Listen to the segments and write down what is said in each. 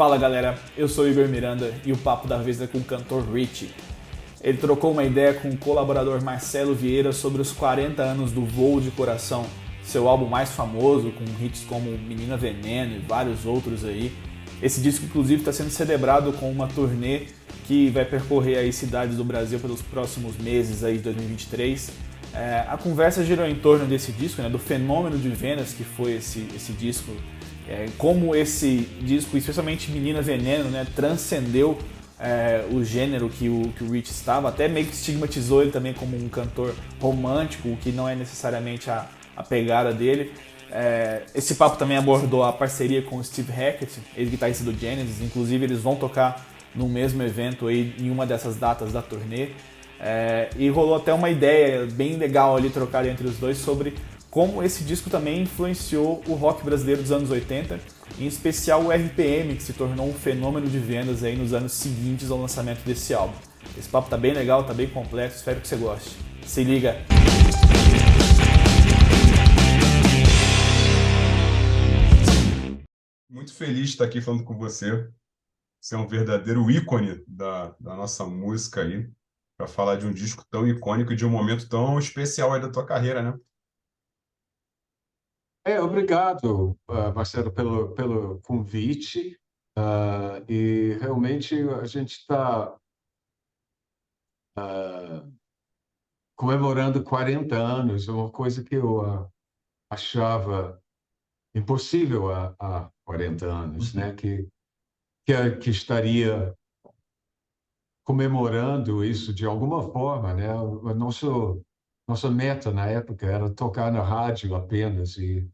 Fala galera, eu sou o Igor Miranda e o papo da vez é com o cantor Richie. Ele trocou uma ideia com o colaborador Marcelo Vieira sobre os 40 anos do Voo de Coração, seu álbum mais famoso, com hits como Menina Veneno e vários outros aí. Esse disco inclusive está sendo celebrado com uma turnê que vai percorrer aí cidades do Brasil pelos próximos meses aí de 2023. A conversa girou em torno desse disco, né, do fenômeno de vendas que foi esse disco, como esse disco, especialmente Menina Veneno, né, transcendeu o gênero que o Rich estava, até meio que estigmatizou ele também como um cantor romântico, o que não é necessariamente a pegada dele. Esse papo também abordou a parceria com o Steve Hackett, ex-guitarrista do Genesis, inclusive eles vão tocar no mesmo evento aí, em uma dessas datas da turnê. E rolou até uma ideia bem legal ali trocada entre os dois sobre como esse disco também influenciou o rock brasileiro dos anos 80, em especial o RPM, que se tornou um fenômeno de vendas aí nos anos seguintes ao lançamento desse álbum. Esse papo tá bem legal, tá bem complexo, espero que você goste. Se liga! Muito feliz de estar aqui falando com você. Você é um verdadeiro ícone da nossa música aí, para falar de um disco tão icônico e de um momento tão especial aí da tua carreira, né? Obrigado, Marcelo, pelo convite. E realmente a gente está comemorando 40 anos, uma coisa que eu achava impossível há 40 anos, né? Que estaria comemorando isso de alguma forma, né? Nossa meta na época era tocar na rádio apenas, e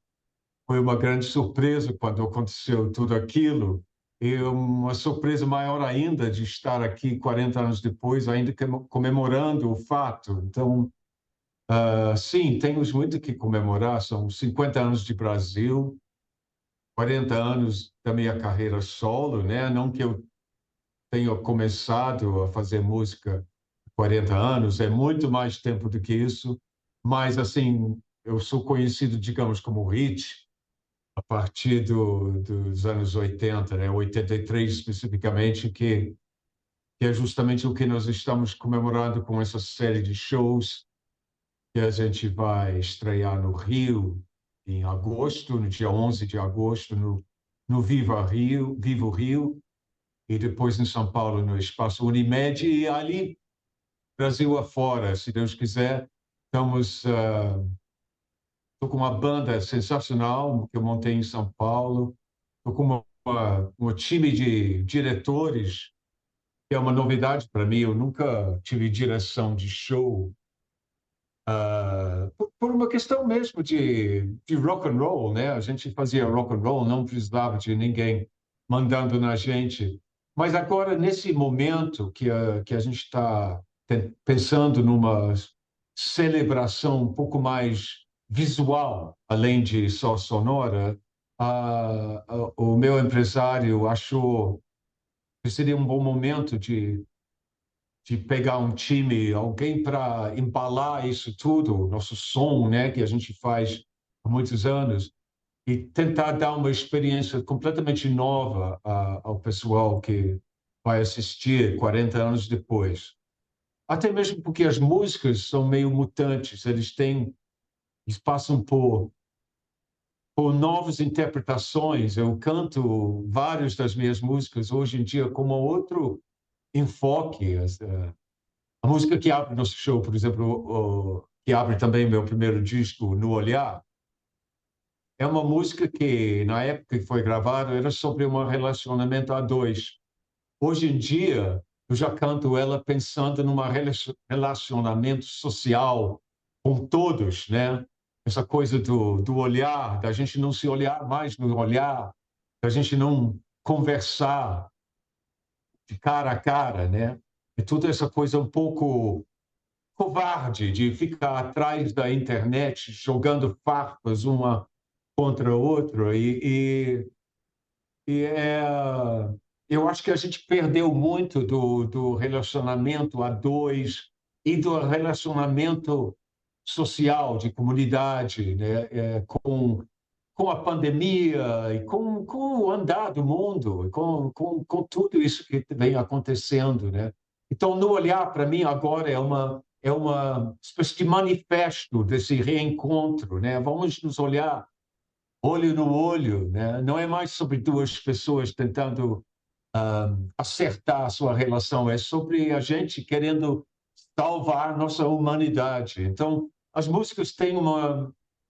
foi uma grande surpresa quando aconteceu tudo aquilo, e uma surpresa maior ainda de estar aqui 40 anos depois, ainda comemorando o fato. Então, sim, temos muito que comemorar. São 50 anos de Brasil, 40 anos da minha carreira solo, né? Não que eu tenha começado a fazer música há 40 anos, é muito mais tempo do que isso, mas, assim, eu sou conhecido, digamos, como Hit, a partir dos anos 80, né? 83 especificamente, que é justamente o que nós estamos comemorando com essa série de shows que a gente vai estrear no Rio em agosto, no dia 11 de agosto, no Vivo Rio, e depois em São Paulo, no Espaço Unimed, e ali, Brasil afora, se Deus quiser. Estou com uma banda sensacional que eu montei em São Paulo. Estou com um time de diretores, que é uma novidade para mim. Eu nunca tive direção de show, por uma questão mesmo de rock and roll, né? A gente fazia rock and roll, não precisava de ninguém mandando na gente. Mas agora, nesse momento que a gente está pensando numa celebração um pouco mais visual, além de só sonora, o meu empresário achou que seria um bom momento de pegar um time, alguém para embalar isso tudo, nosso som, né, que a gente faz há muitos anos, e tentar dar uma experiência completamente nova ao pessoal que vai assistir 40 anos depois. Até mesmo porque as músicas são meio mutantes, eles passam por novas interpretações. Eu canto várias das minhas músicas hoje em dia com um outro enfoque. A música que abre nosso show, por exemplo, que abre também meu primeiro disco, No Olhar, é uma música que, na época que foi gravada, era sobre um relacionamento a dois. Hoje em dia, eu já canto ela pensando num relacionamento social com todos, né? Essa coisa do olhar, da gente não se olhar mais no olhar, da gente não conversar de cara a cara, né? E toda essa coisa um pouco covarde de ficar atrás da internet jogando farpas uma contra a outra, e eu acho que a gente perdeu muito do relacionamento a dois e do relacionamento social de comunidade, né, com a pandemia e com o andar do mundo, com tudo isso que vem acontecendo, né? Então, no olhar, para mim, agora é uma espécie de manifesto desse reencontro, né? Vamos nos olhar olho no olho, né? Não é mais sobre duas pessoas tentando acertar a sua relação, é sobre a gente querendo salvar nossa humanidade. Então, as músicas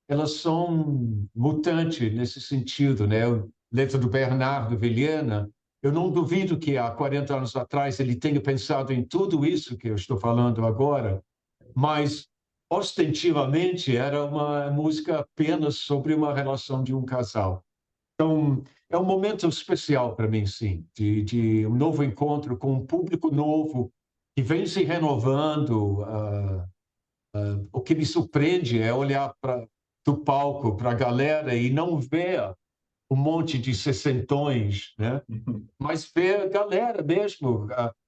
elas são mutantes nesse sentido, né? A letra do Bernardo Vilhena, eu não duvido que há 40 anos atrás ele tenha pensado em tudo isso que eu estou falando agora, mas ostensivamente era uma música apenas sobre uma relação de um casal. Então, é um momento especial para mim, sim, de um novo encontro com um público novo que vem se renovando. O que me surpreende é olhar do palco para a galera e não ver um monte de sessentões, né? Mas ver a galera mesmo,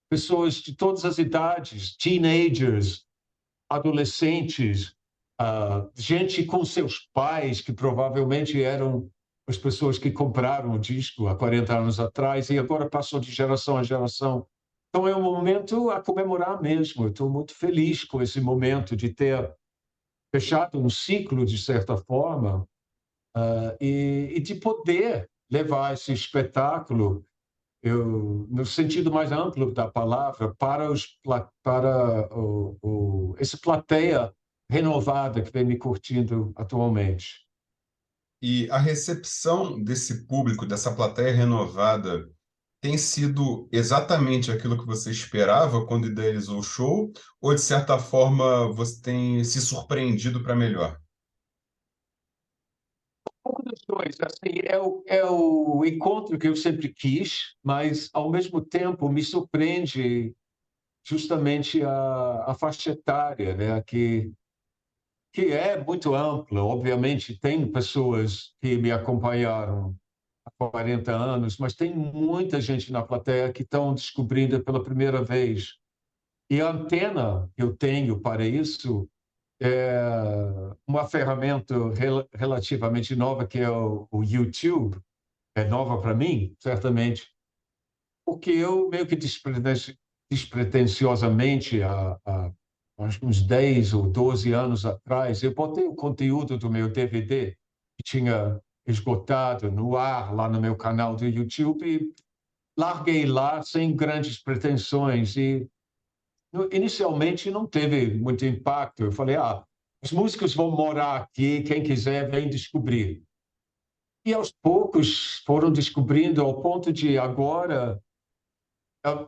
pessoas de todas as idades, teenagers, adolescentes, gente com seus pais, que provavelmente eram as pessoas que compraram o disco há 40 anos atrás e agora passou de geração a geração. Então é um momento a comemorar mesmo. Eu estou muito feliz com esse momento de ter fechado um ciclo, de certa forma, e de poder levar esse espetáculo, no sentido mais amplo da palavra, para essa plateia renovada que vem me curtindo atualmente. E a recepção desse público, dessa plateia renovada, tem sido exatamente aquilo que você esperava quando idealizou o show? Ou, de certa forma, você tem se surpreendido para melhor? Um dos dois, assim, é o encontro que eu sempre quis, mas, ao mesmo tempo, me surpreende justamente a faixa etária, né? Que é muito ampla. Obviamente, tem pessoas que me acompanharam há 40 anos, mas tem muita gente na plateia que estão descobrindo pela primeira vez. E a antena que eu tenho para isso é uma ferramenta relativamente nova, que é o YouTube. É nova para mim, certamente, porque eu meio que despretensiosamente, acho que uns 10 ou 12 anos atrás, eu botei o conteúdo do meu DVD, que tinha esgotado, no ar, lá no meu canal do YouTube, e larguei lá sem grandes pretensões. E inicialmente não teve muito impacto. Eu falei, as músicas vão morar aqui, quem quiser vem descobrir. E aos poucos foram descobrindo, ao ponto de agora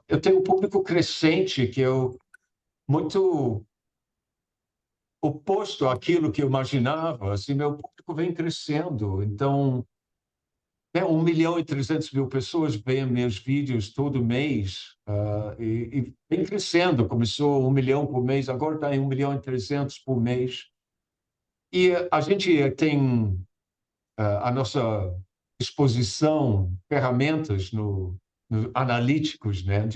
eu tenho um público crescente que eu muito oposto àquilo que eu imaginava. Assim, meu público vem crescendo. Então, 1.300.000 pessoas veem meus vídeos todo mês, e vem crescendo. Começou 1 milhão por mês, agora está em 1.300.000 por mês. E a gente tem à nossa disposição ferramentas analíticos, né,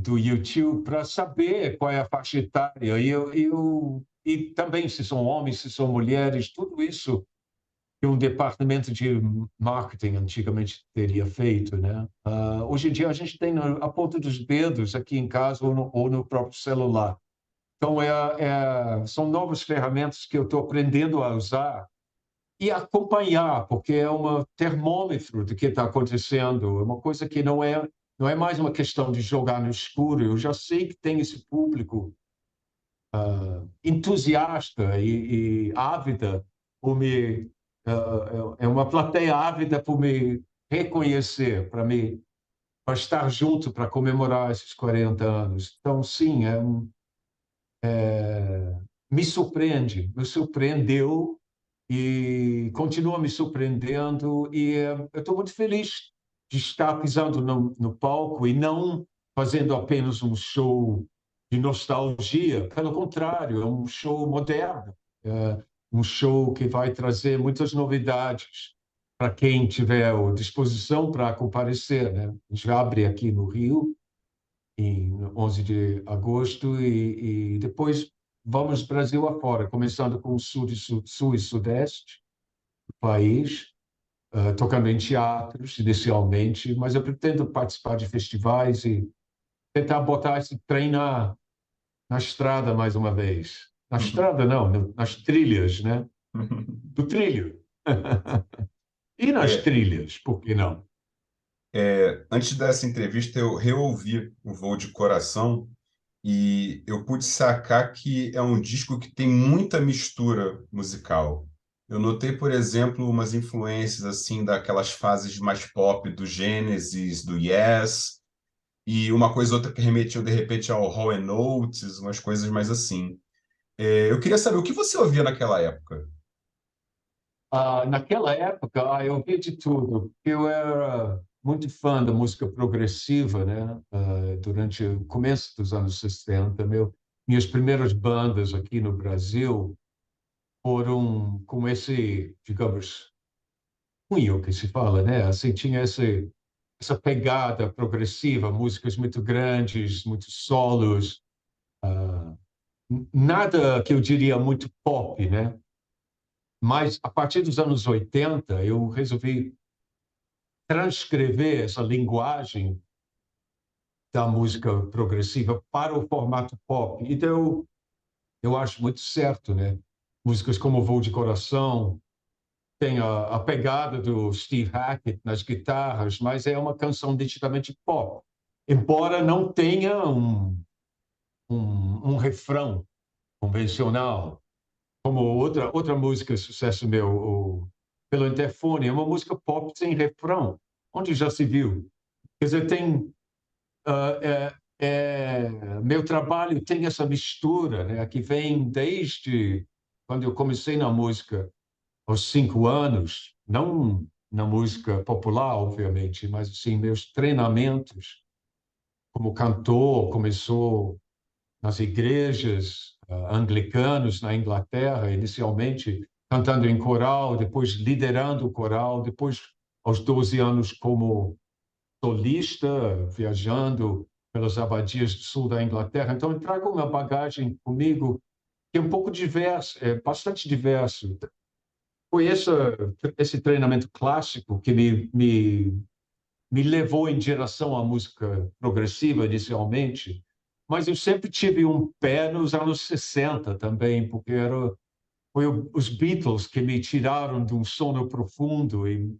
do YouTube para saber qual é a faixa etária. E também se são homens, se são mulheres, tudo isso que um departamento de marketing antigamente teria feito, né? Hoje em dia a gente tem a ponta dos dedos aqui em casa ou no próprio celular. Então, são novas ferramentas que eu estou aprendendo a usar e acompanhar, porque é um termômetro do que está acontecendo, é uma coisa que não é mais uma questão de jogar no escuro. Eu já sei que tem esse público entusiasta e ávida por é uma plateia ávida por me reconhecer, para estar junto, para comemorar esses 40 anos. Então, sim, me surpreendeu e continua me surpreendendo, e eu estou muito feliz de estar pisando no palco e não fazendo apenas um show de nostalgia. Pelo contrário, é um show moderno, um show que vai trazer muitas novidades para quem tiver a disposição para comparecer, né? A gente abre aqui no Rio em 11 de agosto e depois vamos Brasil afora, começando com o sul e sudeste. do país, tocando em teatros inicialmente, mas eu pretendo participar de festivais e tentar botar esse trem na estrada mais uma vez. Na estrada, não, nas trilhas, né? Do trilho. E nas É, trilhas, por que não? antes dessa entrevista, eu reouvi o Voo de Coração e eu pude sacar que é um disco que tem muita mistura musical. Eu notei, por exemplo, umas influências assim daquelas fases mais pop do Genesis, do Yes, e uma coisa ou outra que remetia de repente ao Hall and Oates, umas coisas mais assim. Eu queria saber o que você ouvia naquela época. Naquela época, eu via de tudo. Eu era muito fã da música progressiva, né? Durante o começo dos anos 60, minhas primeiras bandas aqui no Brasil foram com esse, digamos, cunho que se fala, né? Assim, tinha essa pegada progressiva, músicas muito grandes, muitos solos, nada que eu diria muito pop, né? Mas a partir dos anos 80, eu resolvi transcrever essa linguagem da música progressiva para o formato pop. Então, eu acho muito certo, né? Músicas como Voo de Coração, tem a pegada do Steve Hackett nas guitarras, mas é uma canção nitidamente pop, embora não tenha um refrão convencional, como outra música, sucesso meu, Pelo Interfone, é uma música pop sem refrão, onde já se viu. Quer dizer, meu trabalho tem essa mistura, né, que vem desde quando eu comecei na música aos 5 anos, não na música popular, obviamente, mas assim, meus treinamentos como cantor começou nas igrejas anglicanas na Inglaterra, inicialmente cantando em coral, depois liderando o coral, depois aos 12 anos como solista, viajando pelas abadias do sul da Inglaterra. Então, eu trago uma bagagem comigo que é um pouco diversa, é bastante diverso. Foi esse treinamento clássico que me levou em direção à música progressiva inicialmente, mas eu sempre tive um pé nos anos 60 também, porque foi os Beatles que me tiraram de um sono profundo e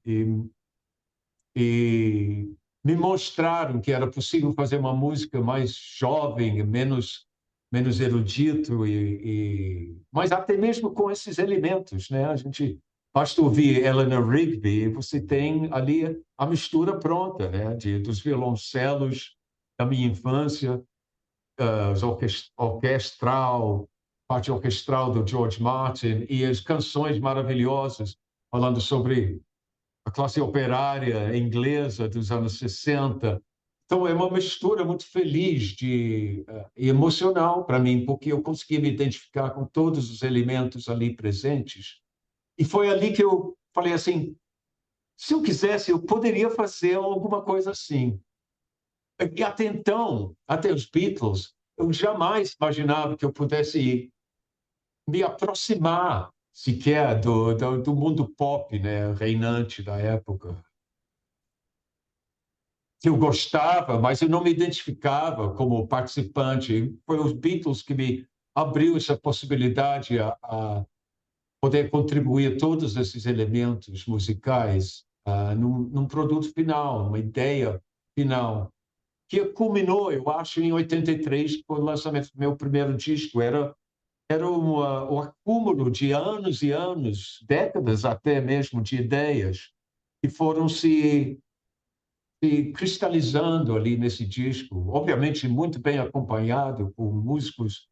me mostraram que era possível fazer uma música mais jovem, menos erudito mas até mesmo com esses elementos, né? A gente basta ouvir Eleanor Rigby e você tem ali a mistura pronta, né? Dos violoncelos da minha infância, as parte orquestral do George Martin e as canções maravilhosas falando sobre a classe operária inglesa dos anos 60. Então, é uma mistura muito feliz e emocional para mim, porque eu consegui me identificar com todos os elementos ali presentes. E foi ali que eu falei assim, se eu quisesse, eu poderia fazer alguma coisa assim. E até então, até os Beatles, eu jamais imaginava que eu pudesse me aproximar sequer do mundo pop, né, reinante da época. Eu gostava, mas eu não me identificava como participante. Foi os Beatles que me abriu essa possibilidade a poder contribuir todos esses elementos musicais num produto final, uma ideia final, que culminou, eu acho, em 83, com o lançamento do meu primeiro disco. Era um acúmulo de anos e anos, décadas até mesmo, de ideias que foram se cristalizando ali nesse disco, obviamente muito bem acompanhado por músicos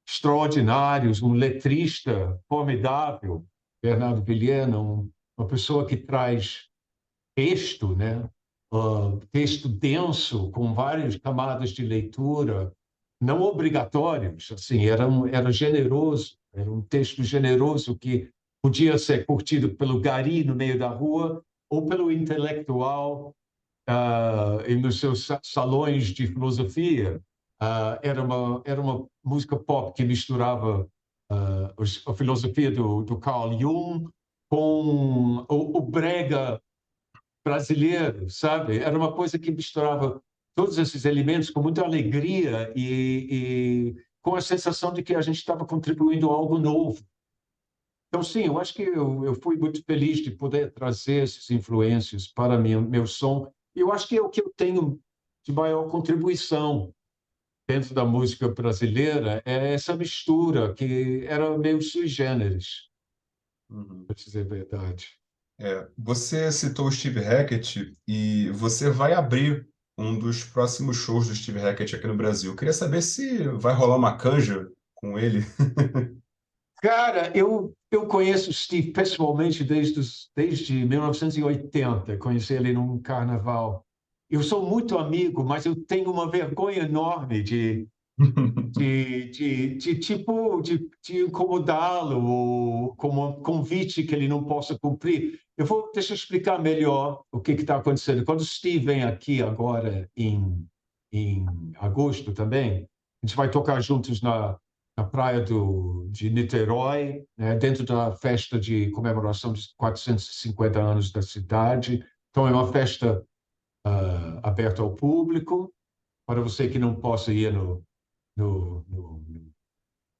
extraordinários, um letrista formidável, Bernardo Vilhena, uma pessoa que traz texto, né? Texto denso, com várias camadas de leitura, não obrigatórios, assim, era generoso, era um texto generoso que podia ser curtido pelo gari no meio da rua ou pelo intelectual e nos seus salões de filosofia. Era uma música pop que misturava a filosofia do Carl Jung com o brega brasileiro, sabe? Era uma coisa que misturava todos esses elementos com muita alegria e com a sensação de que a gente estava contribuindo a algo novo. Então, sim, eu acho que eu fui muito feliz de poder trazer essas influências para meu som. E eu acho que é o que eu tenho de maior contribuição dentro da música brasileira é essa mistura que era meio sui generis, Uhum. para dizer a verdade. Você citou o Steve Hackett e você vai abrir um dos próximos shows do Steve Hackett aqui no Brasil. Eu queria saber se vai rolar uma canja com ele. Cara, eu conheço o Steve pessoalmente desde 1980. Conheci ele num carnaval. Eu sou muito amigo, mas eu tenho uma vergonha enorme de incomodá-lo ou como um convite que ele não possa cumprir. Deixa eu explicar melhor o que está acontecendo. Quando o Steve vem aqui agora em agosto também, a gente vai tocar juntos na praia de Niterói, né, dentro da festa de comemoração dos 450 anos da cidade. Então, é uma festa aberta ao público, para você que não possa ir no, no,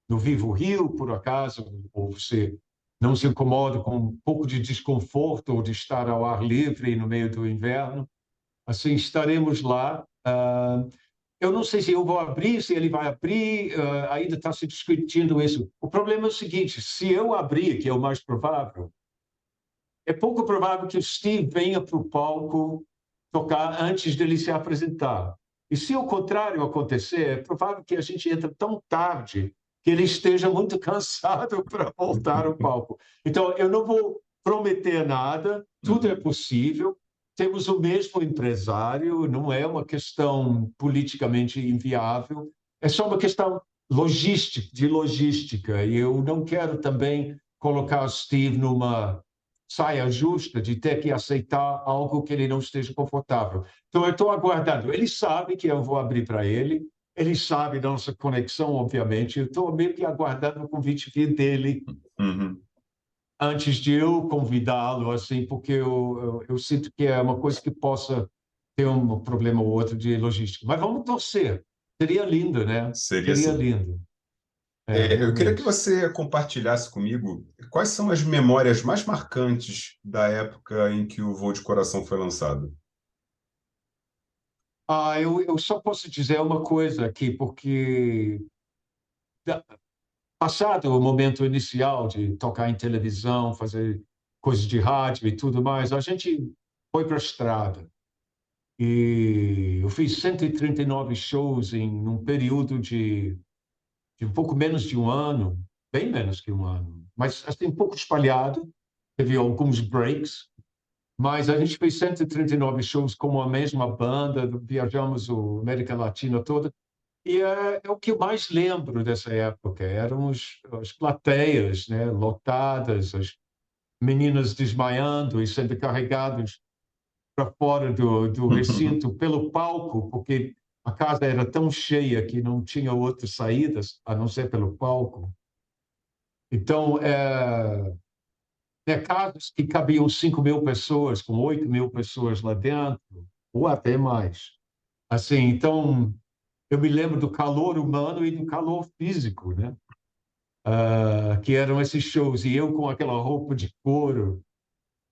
no Vivo Rio, por acaso, ou você não se incomoda com um pouco de desconforto ou de estar ao ar livre no meio do inverno. Assim, estaremos lá. Eu não sei se eu vou abrir, se ele vai abrir, ainda está se discutindo isso. O problema é o seguinte: se eu abrir, que é o mais provável, é pouco provável que o Steve venha para o palco tocar antes dele se apresentar. E se o contrário acontecer, é provável que a gente entre tão tarde que ele esteja muito cansado para voltar ao palco. Então, eu não vou prometer nada, tudo é possível. Temos o mesmo empresário, não é uma questão politicamente inviável, é só uma questão de logística. E eu não quero também colocar o Steve numa saia justa de ter que aceitar algo que ele não esteja confortável. Então, eu estou aguardando. Ele sabe que eu vou abrir para ele, ele sabe da nossa conexão, obviamente. Eu estou meio que aguardando o convite vir dele Uhum. antes de eu convidá-lo, assim, porque eu sinto que é uma coisa que possa ter um problema ou outro de logística. Mas vamos torcer. Seria lindo, né? Seria Seria assim. lindo. Eu queria que Realmente. você compartilhasse comigo quais são as memórias mais marcantes da época em que o Voo de Coração foi lançado. Eu só posso dizer uma coisa aqui, porque passado o momento inicial de tocar em televisão, fazer coisas de rádio e tudo mais, a gente foi para a estrada. E eu fiz 139 shows em um período de um pouco menos de um ano, bem menos que um ano, mas assim, um pouco espalhado. Teve alguns breaks, mas a gente fez 139 shows com a mesma banda, viajamos a América Latina toda. E é o que eu mais lembro dessa época. Eram as plateias, né, lotadas, as meninas desmaiando e sendo carregadas para fora do recinto pelo palco, porque a casa era tão cheia que não tinha outras saídas a não ser pelo palco. Então, casas que cabiam 5.000 pessoas, com 8.000 pessoas lá dentro, ou até mais. Assim, então, eu me lembro do calor humano e do calor físico, né? Que eram esses shows. E eu com aquela roupa de couro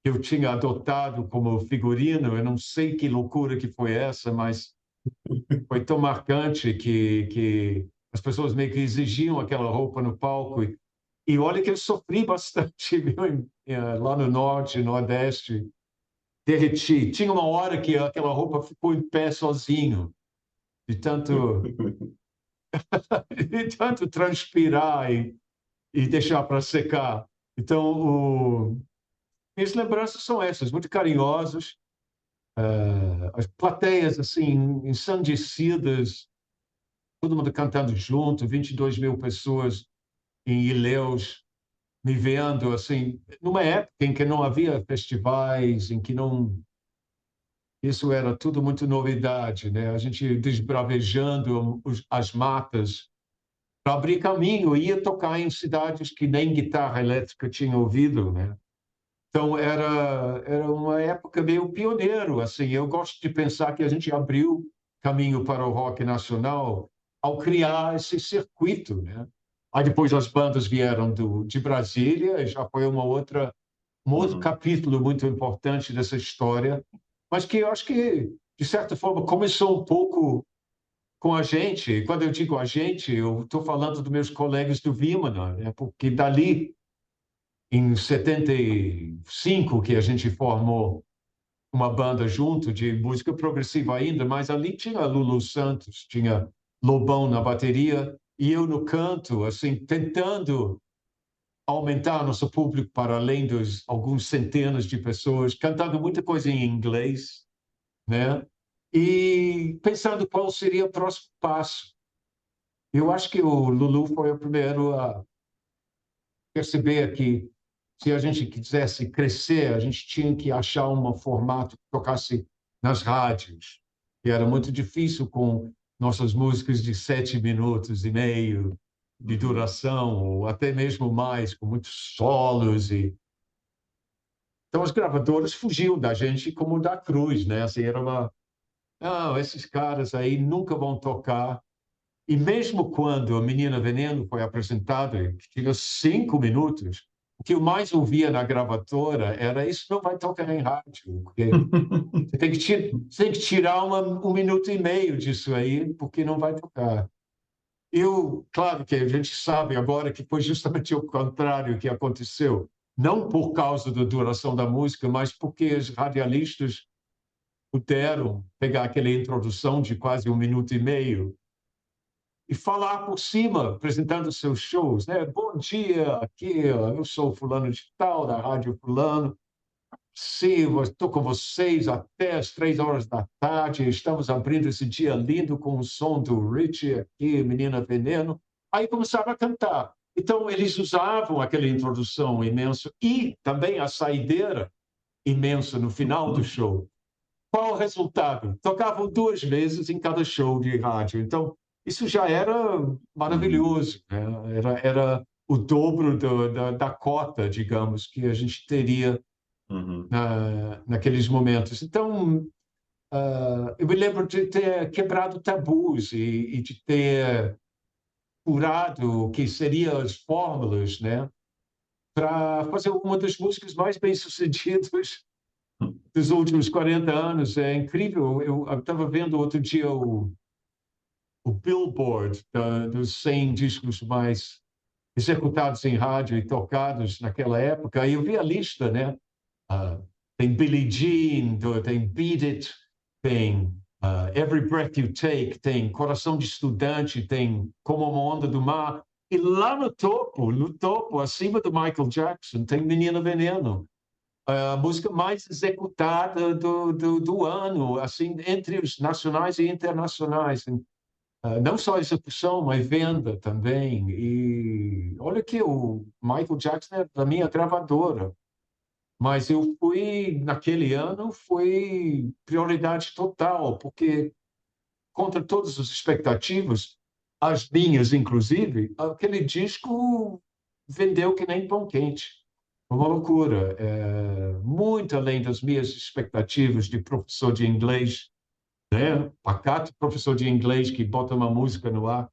que eu tinha adotado como figurino, eu não sei que loucura que foi essa, mas foi tão marcante que as pessoas meio que exigiam aquela roupa no palco. E olha que eu sofri bastante, viu? Lá no norte, nordeste, derreti. Tinha uma hora que aquela roupa ficou em pé sozinho, de tanto, de tanto transpirar e deixar para secar. Então, minhas lembranças são essas, muito carinhosas. As plateias, assim, ensandecidas, todo mundo cantando junto, 22.000 pessoas em Ilhéus, me vendo, assim, numa época em que não havia festivais, em que não... Isso era tudo muito novidade, né? A gente desbravejando as matas para abrir caminho, ia tocar em cidades que nem guitarra elétrica tinha ouvido, né? Então, era uma época meio pioneiro, assim. Eu gosto de pensar que a gente abriu caminho para o rock nacional ao criar esse circuito, né? Aí depois as bandas vieram de Brasília, e já foi um outro Uhum. capítulo muito importante dessa história, mas que eu acho que, de certa forma, começou um pouco com a gente. E quando eu digo a gente, eu estou falando dos meus colegas do Vimana, né? Porque dali, em 75, que a gente formou uma banda junto de música progressiva ainda, mas ali tinha Lulu Santos, tinha Lobão na bateria e eu no canto, assim, tentando aumentar nosso público para além dos alguns centenas de pessoas, cantando muita coisa em inglês, né? E pensando qual seria o próximo passo. Eu acho que o Lulu foi o primeiro a perceber que se a gente quisesse crescer, a gente tinha que achar um formato que tocasse nas rádios, que era muito difícil com nossas músicas de 7 minutos e meio de Uhum. duração, ou até mesmo mais, com muitos solos. Então, as gravadoras fugiam da gente como da cruz, né? Assim, era uma... Não, esses caras aí nunca vão tocar. E mesmo quando a Menina Veneno foi apresentada, que tinha 5 minutos, o que eu mais ouvia na gravadora era isso não vai tocar em rádio, porque você tem que tirar 1 minuto e meio disso aí, porque não vai tocar. Claro que a gente sabe agora que foi justamente o contrário que aconteceu. Não por causa da duração da música, mas porque os radialistas puderam pegar aquela introdução de quase 1 minuto e meio e falar por cima, apresentando seus shows, né? Bom dia, aqui eu sou fulano de tal, da Rádio Fulano. Sim, estou com vocês até as 3 horas da tarde. Estamos abrindo esse dia lindo com o som do Richie aqui, Menina Veneno. Aí começaram a cantar. Então, eles usavam aquela introdução imensa e também a saideira imensa no final do show. Qual o resultado? Tocavam 2 vezes em cada show de rádio. Então, isso já era Uhum. maravilhoso, né? Era o dobro da cota, digamos, que a gente teria Uhum. naqueles momentos. Então, eu me lembro de ter quebrado tabus e de ter curado o que seriam as fórmulas, né? Para fazer uma das músicas mais bem-sucedidas dos últimos 40 anos. É incrível. Eu estava vendo outro dia o Billboard dos 100 discos mais executados em rádio e tocados naquela época. Aí eu vi a lista, né? Ah, tem Billie Jean, tem Beat It, tem Every Breath You Take, tem Coração de Estudante, tem Como uma Onda do Mar. E lá no topo, acima do Michael Jackson, tem Menina Veneno, a música mais executada do ano, assim, entre os nacionais e internacionais. Não só execução, mas venda também. E olha que o Michael Jackson é da minha gravadora, mas eu fui, naquele ano, foi prioridade total, porque contra todas as expectativas, as minhas, inclusive, aquele disco vendeu que nem pão quente. Uma loucura. Muito além das minhas expectativas de professor de inglês, né? Pacato professor de inglês que bota uma música no ar.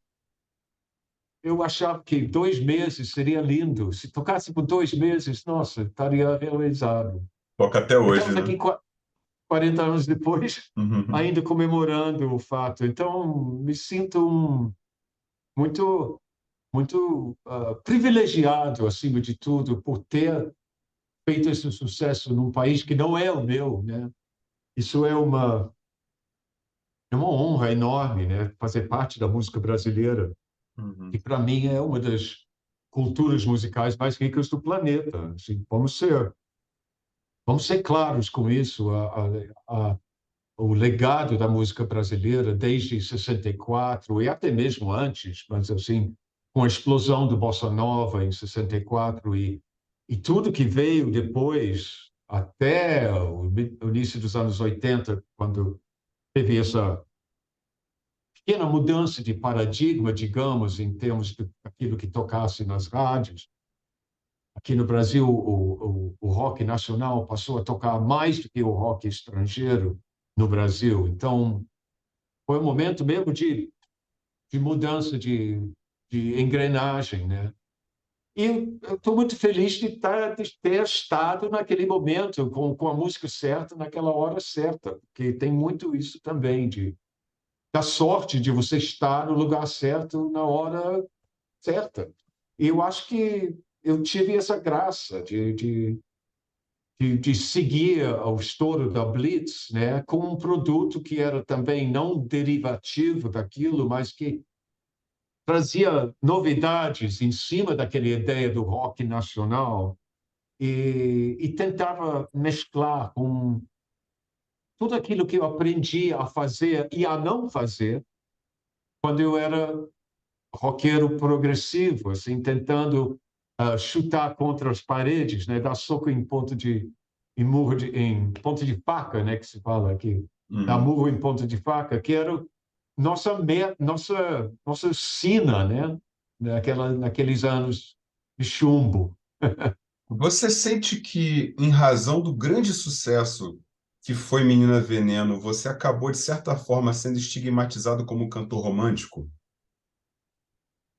Eu achava que 2 meses seria lindo. Se tocasse por 2 meses, nossa, estaria realizado. Toca até hoje, Estamos né? aqui 40 anos depois, Uhum. ainda comemorando o fato. Então, me sinto muito, muito privilegiado, acima de tudo, por ter feito esse sucesso num país que não é o meu, né? Isso é uma honra enorme, né? Fazer parte da música brasileira, que Uhum. para mim é uma das culturas musicais mais ricas do planeta. Assim, vamos ser claros com isso. O legado da música brasileira desde 64 e até mesmo antes, mas assim, com a explosão do Bossa Nova em 64 e tudo que veio depois, até o início dos anos 80, quando teve essa pequena mudança de paradigma, digamos, em termos daquilo que tocasse nas rádios. aqui no Brasil, o rock nacional passou a tocar mais do que o rock estrangeiro no Brasil. Então, foi um momento mesmo de mudança de engrenagem, né? E eu estou muito feliz de ter estado naquele momento, com a música certa, naquela hora certa, porque tem muito isso também, da sorte de você estar no lugar certo, na hora certa. E eu acho que eu tive essa graça de seguir o estouro da Blitz, né, com um produto que era também não derivativo daquilo, mas que trazia novidades em cima daquela ideia do rock nacional e tentava mesclar com tudo aquilo que eu aprendi a fazer e a não fazer quando eu era roqueiro progressivo, assim, tentando chutar contra as paredes, né, dar soco em ponto em murro em ponto de faca, né, que se fala aqui, dar Uhum. murro em ponto de faca, que era nossa sina, né, naqueles anos de chumbo. Você sente que, em razão do grande sucesso que foi Menina Veneno, você acabou, de certa forma, sendo estigmatizado como um cantor romântico?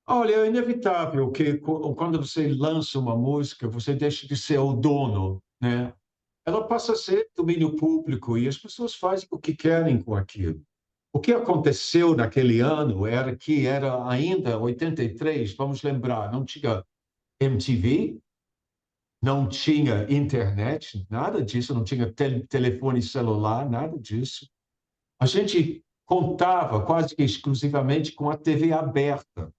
Olha, é inevitável que quando você lança uma música, você deixa de ser o dono, né? Ela passa a ser domínio público e as pessoas fazem o que querem com aquilo. O que aconteceu naquele ano era que era ainda 83, vamos lembrar, não tinha MTV, não tinha internet, nada disso, não tinha telefone celular, nada disso. A gente contava quase que exclusivamente com a TV aberta.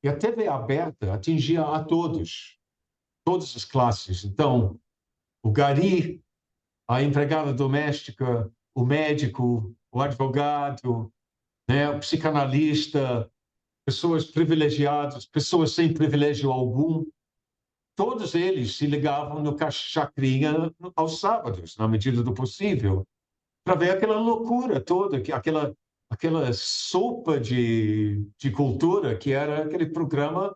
E a TV aberta atingia a todos, todas as classes. Então, o gari, a empregada doméstica, o médico, o advogado, né, o psicanalista, pessoas privilegiadas, pessoas sem privilégio algum, todos eles se ligavam no Chacrinha aos sábados, na medida do possível, para ver aquela loucura toda, aquela sopa de cultura que era aquele programa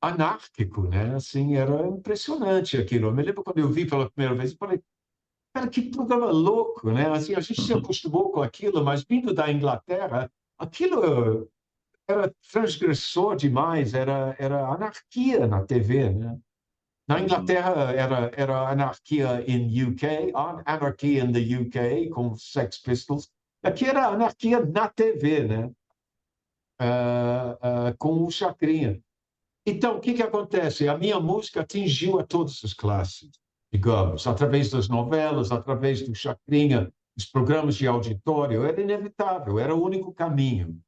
anárquico, né? Assim, era impressionante aquilo. Eu me lembro quando eu vi pela primeira vez, eu falei, cara, que programa louco, né? Assim, a gente se acostumou com aquilo, mas vindo da Inglaterra, aquilo era transgressor demais, era anarquia na TV, né? Na Uhum. Inglaterra era anarquia in UK, anarchy in the UK, com Sex Pistols. Aqui era anarquia na TV, né? Com o Chacrinha. Então, o que que acontece? A minha música atingiu a todas as classes, digamos, através das novelas, através do Chacrinha, dos programas de auditório, era inevitável, era o único caminho.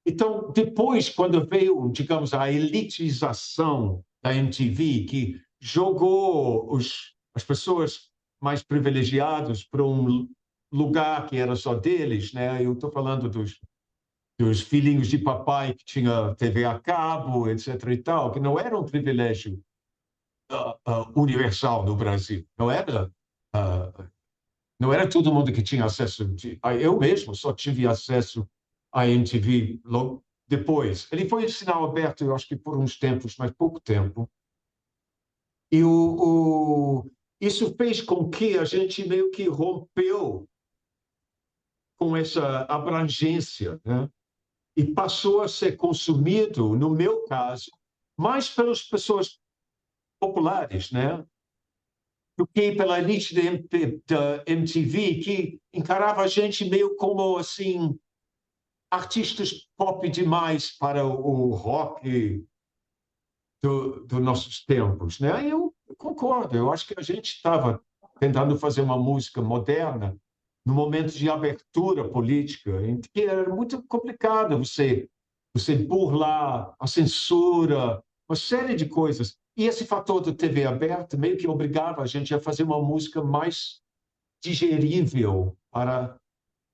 Então, depois, quando veio, digamos, a elitização da MTV, que jogou as pessoas mais privilegiadas para um lugar que era só deles, né? Eu estou falando dos filhinhos de papai que tinha TV a cabo, etc. e tal, que não era um privilégio universal no Brasil. Uh, não era todo mundo que tinha acesso. Eu mesmo só tive acesso à MTV logo depois. Ele foi em sinal aberto, eu acho que por uns tempos, mas pouco tempo. E isso fez com que a gente meio que rompeu com essa abrangência, né? E passou a ser consumido, no meu caso, mais pelas pessoas populares, né? Do que pela elite da MTV, que encarava a gente meio como, assim, artistas pop demais para o rock dos nossos tempos, né? E eu concordo, eu acho que a gente estava tentando fazer uma música moderna no momento de abertura política, em que era muito complicado você burlar a censura, uma série de coisas. E esse fator da TV aberta meio que obrigava a gente a fazer uma música mais digerível para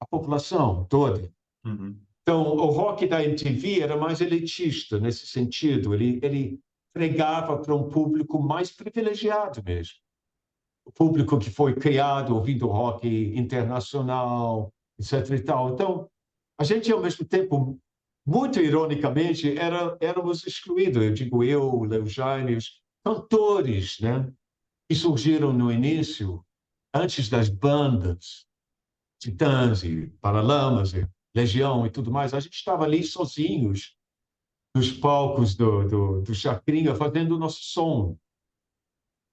a população toda. Uhum. Então, o rock da MTV era mais elitista nesse sentido. Ele pregava para um público mais privilegiado mesmo. O público que foi criado ouvindo rock internacional, etc. e tal. Então, a gente, ao mesmo tempo, muito ironicamente, éramos excluídos. Eu digo eu, Leo Janes, cantores, né, que surgiram no início, antes das bandas, Titãs e Paralamas, e Legião e tudo mais. A gente estava ali sozinhos, nos palcos do Chacrinha, fazendo o nosso som.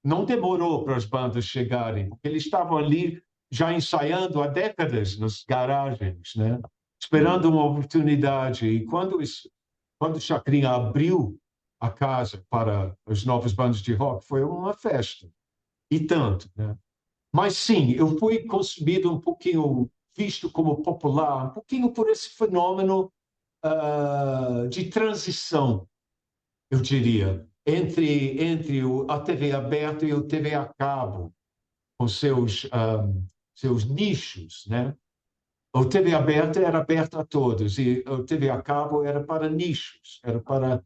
Não demorou para as bandas chegarem, porque eles estavam ali já ensaiando há décadas nas garagens, né? Esperando uma oportunidade. E quando o Chacrinha abriu a casa para as novas bandas de rock, foi uma festa. E tanto, né? Mas sim, eu fui consumido um pouquinho, visto como popular, um pouquinho por esse fenômeno de transição, eu diria, entre a TV aberta e o TV a cabo, com seus nichos, né? O TV aberta era aberta a todos e o TV a cabo era para nichos, era para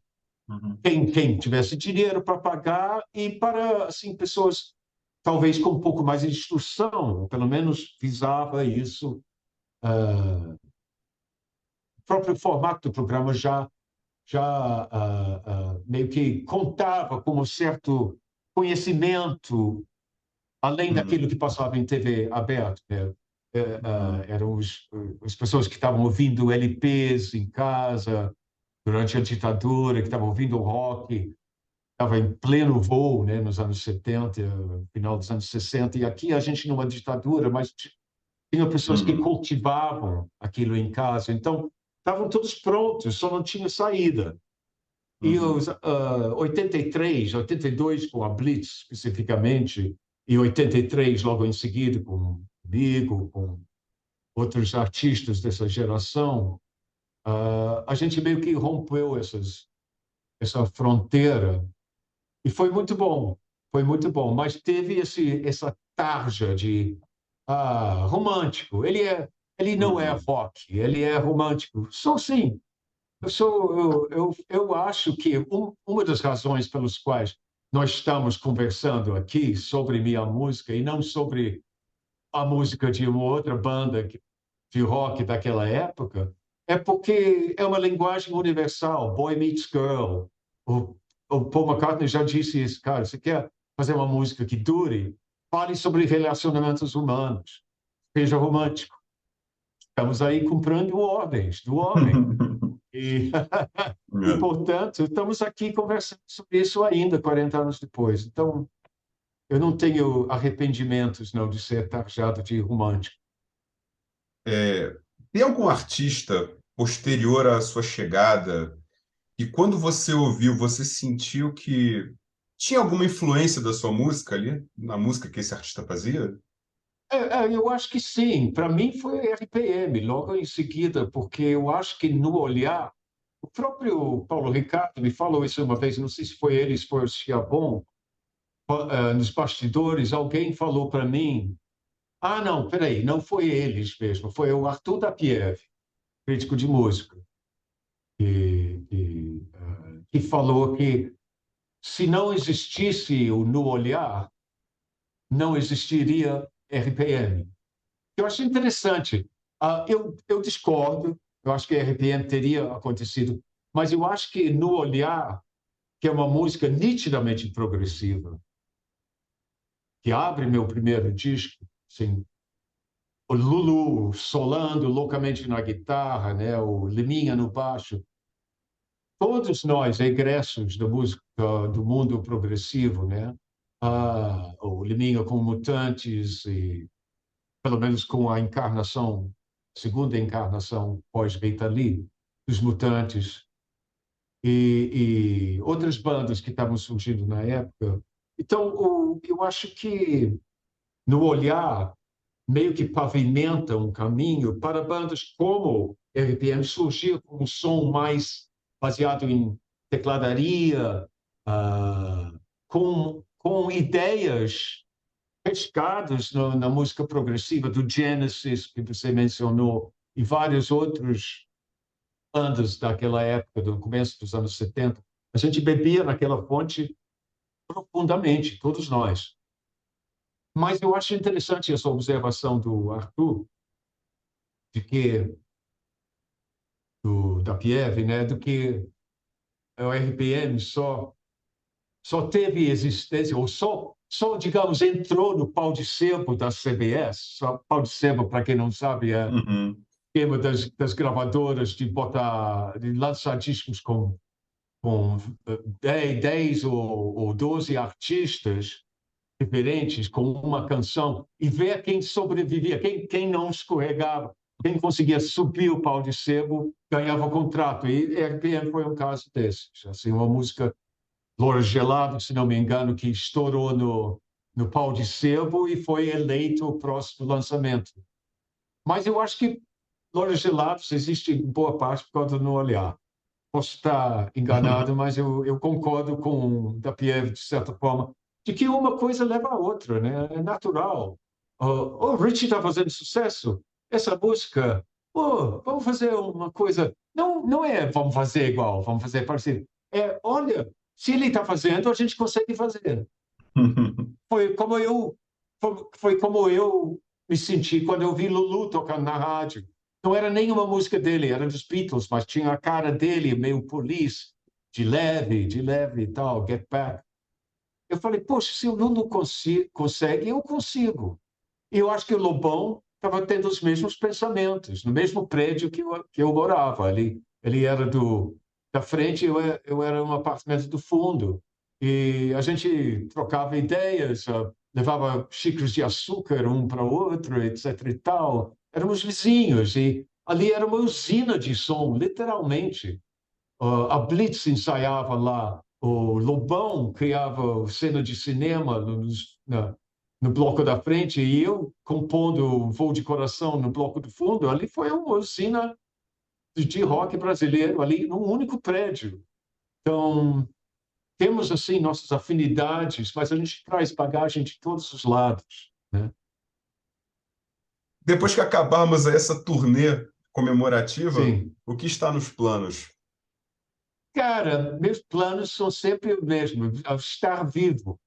Uhum. quem tivesse dinheiro para pagar e para assim pessoas talvez com um pouco mais de instrução, pelo menos visava isso. O próprio formato do programa já meio que contava com um certo conhecimento além Uhum. daquilo que passava em TV aberta, né? Uhum. Eram as pessoas que estavam ouvindo LPs em casa durante a ditadura, que estavam ouvindo rock, estava em pleno voo, né, nos anos 70, final dos anos 60, e aqui a gente numa ditadura, mas tinha pessoas que Uhum. cultivavam aquilo em casa, então estavam todos prontos, só não tinha saída. E Uhum. os 83, 82 com a Blitz especificamente, e 83 logo em seguida comigo, com outros artistas dessa geração, a gente meio que rompeu essa fronteira e foi muito bom, mas teve essa tarja de romântico. Ele não é Uhum. rock, ele é romântico. Sou sim. Eu acho que uma das razões pelas quais nós estamos conversando aqui sobre minha música e não sobre a música de uma outra banda de rock daquela época é porque é uma linguagem universal, boy meets girl. O, o Paul McCartney já disse isso, cara, você quer fazer uma música que dure? Fale sobre relacionamentos humanos, seja romântico. Estamos aí cumprindo ordens do homem. E, e, É. portanto, estamos aqui conversando sobre isso ainda, 40 anos depois. Então, eu não tenho arrependimentos, não, de ser taxado de romântico. É, tem algum artista posterior à sua chegada e quando você ouviu, você sentiu que tinha alguma influência da sua música ali, na música que esse artista fazia? Eu acho que sim. Para mim foi RPM, logo em seguida, porque eu acho que no olhar, o próprio Paulo Ricardo me falou isso uma vez, não sei se foi ele, se foi o Schiavon, nos bastidores, alguém falou para mim, não, peraí, não foi eles mesmo, foi o Arthur Dapiev, crítico de música, que falou que se não existisse o no olhar, não existiria RPM. Eu acho interessante. Eu discordo, eu acho que a RPM teria acontecido, mas eu acho que no olhar, que é uma música nitidamente progressiva, que abre meu primeiro disco, assim, o Lulu solando loucamente na guitarra, né, o Liminha no baixo, todos nós, egressos da música do mundo progressivo, né, o Liminha com Mutantes e pelo menos com a encarnação, segunda encarnação pós-Rita Lee, dos Mutantes e outras bandas que estavam surgindo na época. Então, eu acho que no olhar meio que pavimenta um caminho para bandas como RPM surgir com um som mais baseado em tecladaria, com ideias pescados na música progressiva do Genesis, que você mencionou, e vários outros bandas daquela época, do começo dos anos 70. A gente bebia naquela fonte profundamente, todos nós. Mas eu acho interessante essa observação do Arthur, de que, da Pieve, né, do que o RPM só só teve existência, ou digamos, entrou no pau de sebo da CBS. Pau de sebo, para quem não sabe, é Uhum. esquema das gravadoras de lançar discos com 10 ou 12 artistas diferentes, com uma canção, e ver quem sobrevivia, quem não escorregava, quem conseguia subir o pau de sebo, ganhava o contrato. E RPM foi um caso desses. Assim, uma música Loura Gelado, se não me engano, que estourou no pau de sebo e foi eleito o próximo lançamento. Mas eu acho que Loura Gelados existe em boa parte por causa do No Olhar. Posso estar enganado, mas eu concordo com o da Pieve, de certa forma, de que uma coisa leva a outra, né? É natural. O Richie está fazendo sucesso, essa música, vamos fazer uma coisa. Não, não é vamos fazer igual, vamos fazer parecido. É, olha, se ele está fazendo, a gente consegue fazer. Foi como eu, foi como eu me senti quando eu vi Lulu tocando na rádio. Não era nenhuma música dele, era dos Beatles, mas tinha a cara dele, meio Police, de leve e tal, Get Back. Eu falei, poxa, se o Lulu consegue, eu consigo. E eu acho que o Lobão estava tendo os mesmos pensamentos, no mesmo prédio que eu morava. Ele era da frente, eu era um apartamento do fundo. E a gente trocava ideias, levava xícaras de açúcar um para o outro, etc. e tal. Éramos vizinhos e ali era uma usina de som, literalmente. A Blitz ensaiava lá, o Lobão criava cena de cinema no bloco da frente e eu compondo Voo de Coração no bloco do fundo. Ali foi uma usina de rock brasileiro, ali num único prédio. Então, temos assim nossas afinidades, mas a gente traz bagagem de todos os lados, né? Depois que acabarmos essa turnê comemorativa, Sim. o que está nos planos? Cara, meus planos são sempre o mesmo, estar vivo.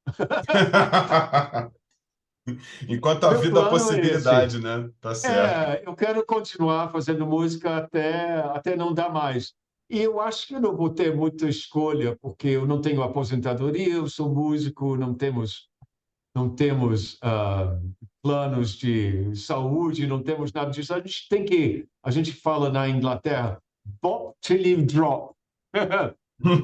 Enquanto a Meu vida há plano é esse. possibilidade, né? Tá certo. Eu quero continuar fazendo música até não dar mais. E eu acho que eu não vou ter muita escolha, porque eu não tenho aposentadoria, eu sou músico, não temos planos de saúde, não temos nada disso. A gente fala na Inglaterra, bop till you drop.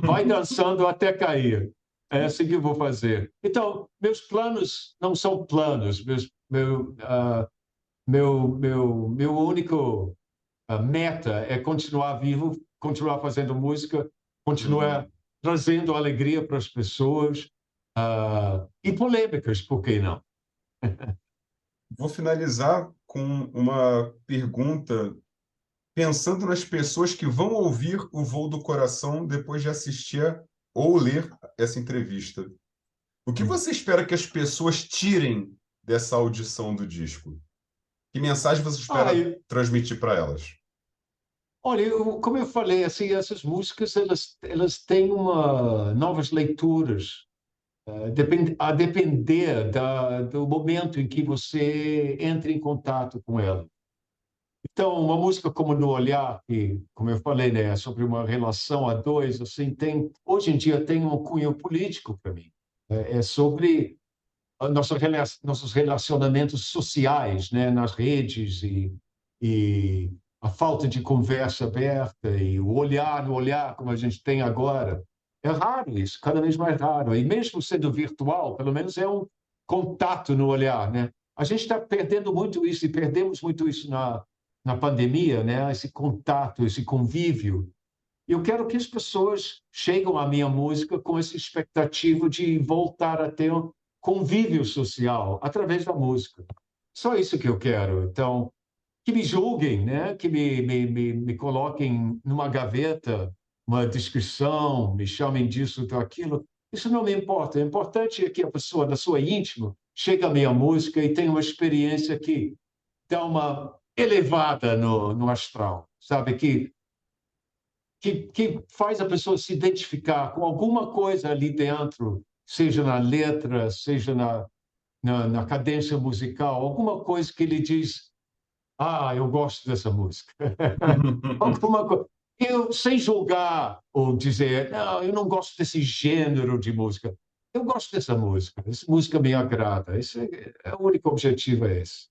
Vai dançando até cair. É assim que eu vou fazer. Então, meus planos não são planos. Meu único meta é continuar vivo, continuar fazendo música, continuar Uhum. trazendo alegria para as pessoas e polêmicas, por que não? Vou finalizar com uma pergunta, pensando nas pessoas que vão ouvir o Voo do Coração depois de assistir ou ler essa entrevista. O que você espera que as pessoas tirem dessa audição do disco? Que mensagem você Ah, espera transmitir para elas? olha, como eu falei, assim, essas músicas elas têm novas leituras, a depender do momento em que você entra em contato com ela. Então, uma música como No Olhar, que, como eu falei, né, é sobre uma relação a dois, assim, hoje em dia tem um cunho político para mim. É sobre nossos relacionamentos sociais, né, nas redes e a falta de conversa aberta e o olhar no olhar, como a gente tem agora. É raro isso, cada vez mais raro. E mesmo sendo virtual, pelo menos é um contato no olhar, né? A gente está perdendo muito isso e perdemos muito isso na pandemia, né? Esse contato, esse convívio. E eu quero que as pessoas cheguem à minha música com essa expectativa de voltar a ter um convívio social através da música. Só isso que eu quero. Então, que me julguem, né? Que me coloquem numa gaveta, uma descrição, me chamem disso ou daquilo. Isso não me importa. O importante é que a pessoa, na sua íntima, chegue à minha música e tenha uma experiência que dá uma elevada no astral, sabe? Que faz a pessoa se identificar com alguma coisa ali dentro, seja na letra, seja na cadência musical, alguma coisa que ele diz, eu gosto dessa música. Alguma coisa. Eu, sem julgar ou dizer, não, eu não gosto desse gênero de música. Eu gosto dessa música. Essa música me agrada. O único objetivo é esse.